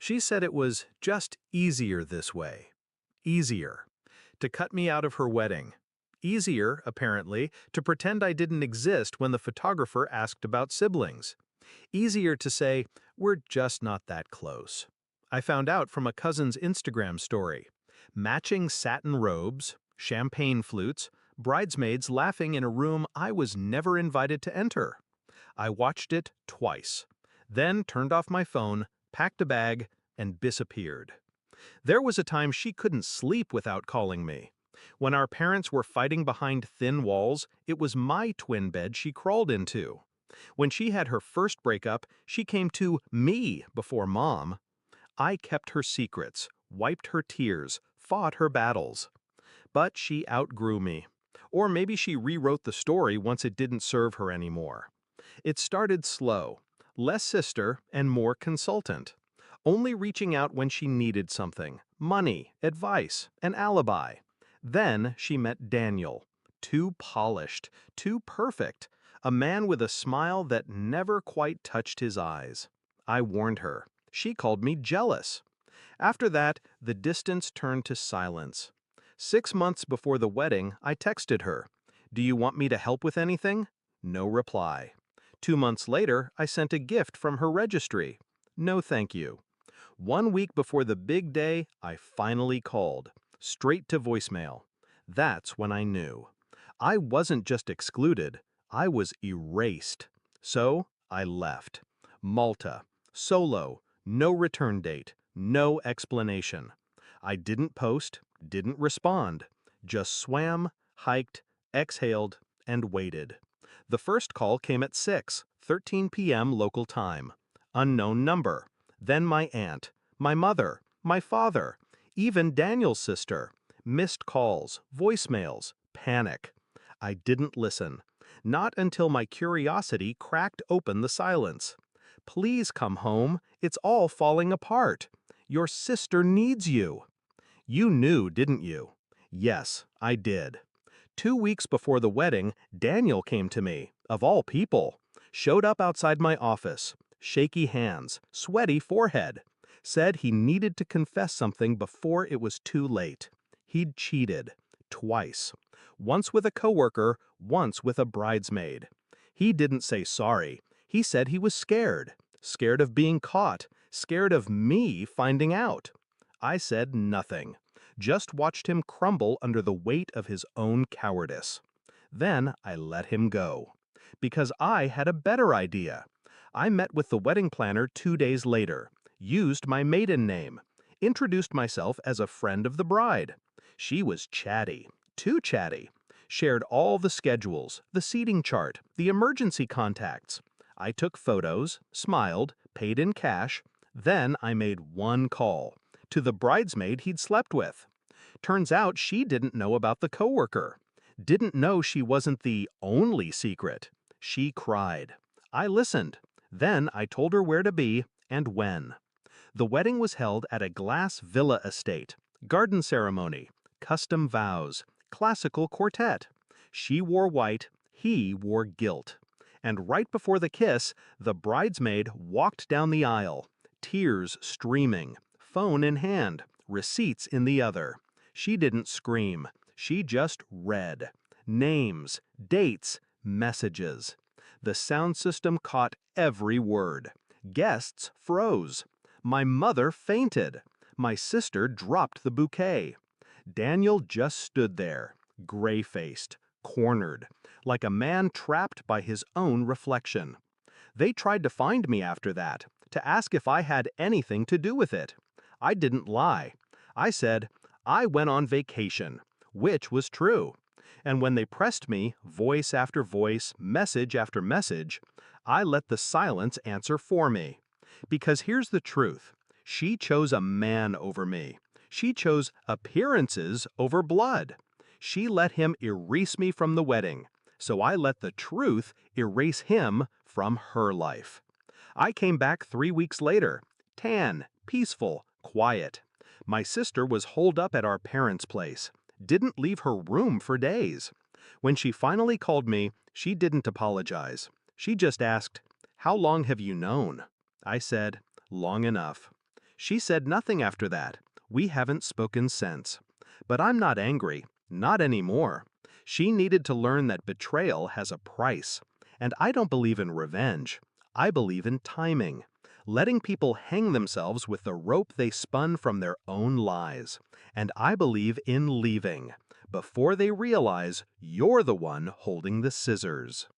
She said it was just easier this way. Easier. To cut me out of her wedding. Easier, apparently, to pretend I didn't exist when the photographer asked about siblings. Easier to say, we're just not that close. I found out from a cousin's Instagram story. Matching satin robes, champagne flutes, bridesmaids laughing in a room I was never invited to enter. I watched it twice, then turned off my phone, packed a bag, and disappeared. There was a time she couldn't sleep without calling me. When our parents were fighting behind thin walls, it was my twin bed she crawled into. When she had her first breakup, she came to me before mom. I kept her secrets, wiped her tears, fought her battles. But she outgrew me. Or maybe she rewrote the story once it didn't serve her anymore. It started slow, less sister and more consultant. Only reaching out when she needed something, money, advice, an alibi. Then she met Daniel, too polished, too perfect, a man with a smile that never quite touched his eyes. I warned her. She called me jealous. After that, the distance turned to silence. 6 months before the wedding, I texted her, "Do you want me to help with anything?" No reply. 2 months later, I sent a gift from her registry. No thank you. 1 week before the big day, I finally called. Straight to voicemail. That's when I knew. I wasn't just excluded, I was erased. So, I left. Malta. Solo. No return date. No explanation. I didn't post, didn't respond. Just swam, hiked, exhaled, and waited. The first call came at 6:13 p.m. local time. Unknown number. Then my aunt, my mother, my father, even Daniel's sister. Missed calls, voicemails, panic. I didn't listen. Not until my curiosity cracked open the silence. "Please come home. It's all falling apart. Your sister needs you." You knew, didn't you? Yes, I did. 2 weeks before the wedding, Daniel came to me, of all people. Showed up outside my office. Shaky hands, sweaty forehead. Said he needed to confess something before it was too late. He'd cheated. Twice. Once with a coworker, once with a bridesmaid. He didn't say sorry. He said he was scared. Scared of being caught. Scared of me finding out. I said nothing. Just watched him crumble under the weight of his own cowardice. Then I let him go. Because I had a better idea. I met with the wedding planner 2 days later. Used my maiden name. Introduced myself as a friend of the bride. She was chatty. Too chatty. Shared all the schedules, the seating chart, the emergency contacts. I took photos, smiled, paid in cash. Then I made one call. To the bridesmaid he'd slept with. Turns out she didn't know about the coworker. Didn't know she wasn't the only secret. She cried. I listened. Then I told her where to be and when. The wedding was held at a glass villa estate. Garden ceremony. Custom vows. Classical quartet. She wore white. He wore gilt. And right before the kiss, the bridesmaid walked down the aisle. Tears streaming. Phone in hand. Receipts in the other. She didn't scream. She just read. Names, dates, messages. The sound system caught every word. Guests froze. My mother fainted. My sister dropped the bouquet. Daniel just stood there, gray-faced, cornered, like a man trapped by his own reflection. They tried to find me after that, to ask if I had anything to do with it. I didn't lie. I said, I went on vacation, which was true. And when they pressed me, voice after voice, message after message, I let the silence answer for me. Because here's the truth. She chose a man over me. She chose appearances over blood. She let him erase me from the wedding. So I let the truth erase him from her life. I came back 3 weeks later, tan, peaceful, quiet. My sister was holed up at our parents' place. Didn't leave her room for days. When she finally called me, she didn't apologize. She just asked, "How long have you known?" I said, "Long enough." She said nothing after that. We haven't spoken since. But I'm not angry. Not anymore. She needed to learn that betrayal has a price. And I don't believe in revenge. I believe in timing. Letting people hang themselves with the rope they spun from their own lies. And I believe in leaving, before they realize you're the one holding the scissors.